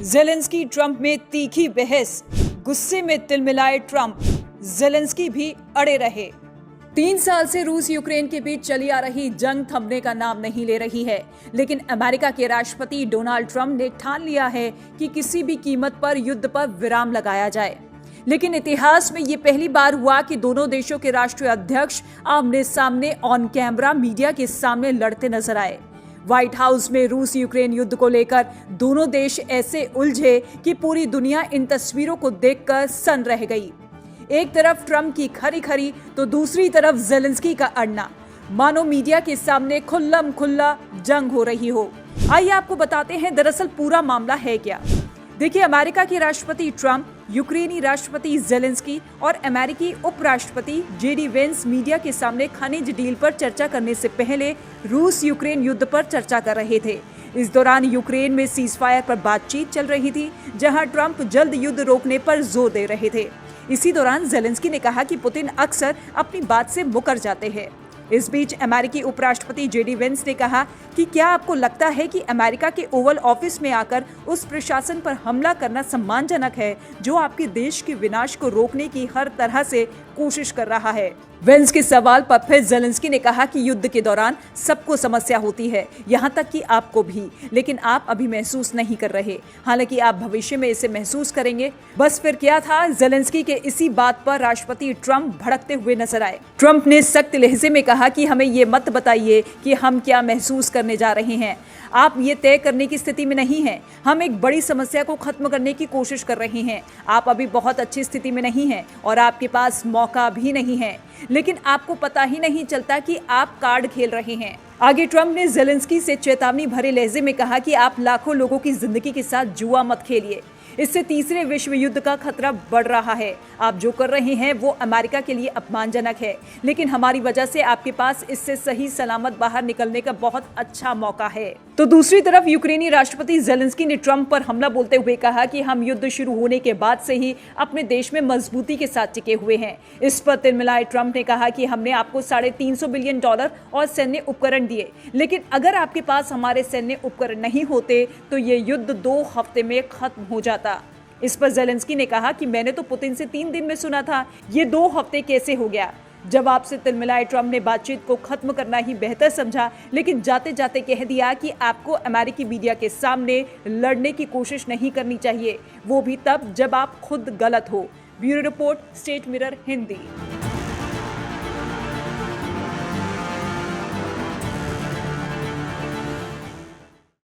Zelensky Trump में तीखी बहस, गुस्से में तिलमिलाए ट्रंप, ज़ेलेंस्की भी अड़े रहे। 3 साल से रूस यूक्रेन के बीच चली आ रही जंग थमने का नाम नहीं ले रही है, लेकिन अमेरिका के राष्ट्रपति डोनाल्ड ट्रंप ने ठान लिया है कि किसी भी कीमत पर युद्ध पर विराम लगाया जाए। लेकिन इतिहास में ये पहली बार हुआ कि दोनों देशों के राष्ट्रीय अध्यक्ष आमने सामने ऑन कैमरा मीडिया के सामने लड़ते नजर आए। व्हाइट हाउस में रूस यूक्रेन युद्ध को लेकर दोनों देश ऐसे उलझे कि पूरी दुनिया इन तस्वीरों को देखकर सन्न रह गई। एक तरफ ट्रंप की खरी खरी तो दूसरी तरफ ज़ेलेंस्की का अड़ना, मानो मीडिया के सामने खुल्लम खुल्ला जंग हो रही हो। आइए आपको बताते हैं दरअसल पूरा मामला है क्या। देखिए, अमेरिका के राष्ट्रपति ट्रंप, यूक्रेनी राष्ट्रपति ज़ेलेंस्की और अमेरिकी उपराष्ट्रपति जेडी वेंस मीडिया के सामने खनिज डील पर चर्चा करने से पहले रूस यूक्रेन युद्ध पर चर्चा कर रहे थे। इस दौरान यूक्रेन में सीजफायर पर बातचीत चल रही थी, जहां ट्रंप जल्द युद्ध रोकने पर जोर दे रहे थे। इसी दौरान ज़ेलेंस्की ने कहा कि पुतिन अक्सर अपनी बात से मुकर जाते हैं। इस बीच अमेरिकी उपराष्ट्रपति जेडी वेंस ने कहा कि क्या आपको लगता है कि अमेरिका के ओवल ऑफिस में आकर उस प्रशासन पर हमला करना सम्मानजनक है जो आपके देश के विनाश को रोकने की हर तरह से कोशिश कर रहा है। वेंस के सवाल पर फिर ज़ेलेंस्की ने कहा कि युद्ध के दौरान सबको समस्या होती है, यहाँ तक कि आपको भी, लेकिन आप अभी महसूस नहीं कर रहे, हालांकि आप भविष्य में इसे महसूस करेंगे। बस फिर क्या था, ज़ेलेंस्की के इसी बात पर राष्ट्रपति ट्रंप भड़कते हुए नजर आए। ट्रंप ने सख्त लहजे में कहा कि हमें ये मत बताइए कि हम क्या महसूस करने जा रहे हैं। आप ये तय करने की स्थिति में नहीं हैं। हम एक बड़ी समस्या को खत्म करने की कोशिश कर रहे हैं। आप अभी बहुत अच्छी स्थिति में नहीं हैं और आपके पास मौका भी नहीं है, लेकिन आपको पता ही नहीं चलता कि आप कार्ड खेल रहे हैं। आगे ट्रंप ने ज़ेलेंस्की से चेतावनी भरे लहजे में कहा कि आप लाखों लोगों की जिंदगी के साथ जुआ मत खेलिए। इससे तीसरे विश्व युद्ध का खतरा बढ़ रहा है। आप जो कर रहे हैं वो अमेरिका के लिए अपमानजनक है, लेकिन हमारी वजह से आपके पास इससे सही सलामत बाहर निकलने का बहुत अच्छा मौका है। तो दूसरी तरफ यूक्रेनी राष्ट्रपति ज़ेलेंस्की ने ट्रंप पर हमला बोलते हुए कहा कि हम युद्ध शुरू होने के बाद से ही अपने देश में मजबूती के साथ टिके हुए हैं। इस पर तिलमिलाए ट्रंप ने कहा कि हमने आपको $350 बिलियन और सैन्य उपकरण दिए, लेकिन अगर आपके पास हमारे सैन्य उपकरण नहीं होते तो ये युद्ध 2 हफ्ते में खत्म हो जाता। इस पर ज़ेलेंस्की ने कहा कि मैंने तो पुतिन से 3 दिन में सुना था, ये 2 हफ्ते कैसे हो गया। जवाब से तिलमिलाए ट्रंप ने बातचीत को खत्म करना ही बेहतर समझा, लेकिन जाते जाते कह दिया कि आपको अमेरिकी मीडिया के सामने लड़ने की कोशिश नहीं करनी चाहिए, वो भी तब जब आप खुद गलत हो। Bureau report, state mirror Hindi.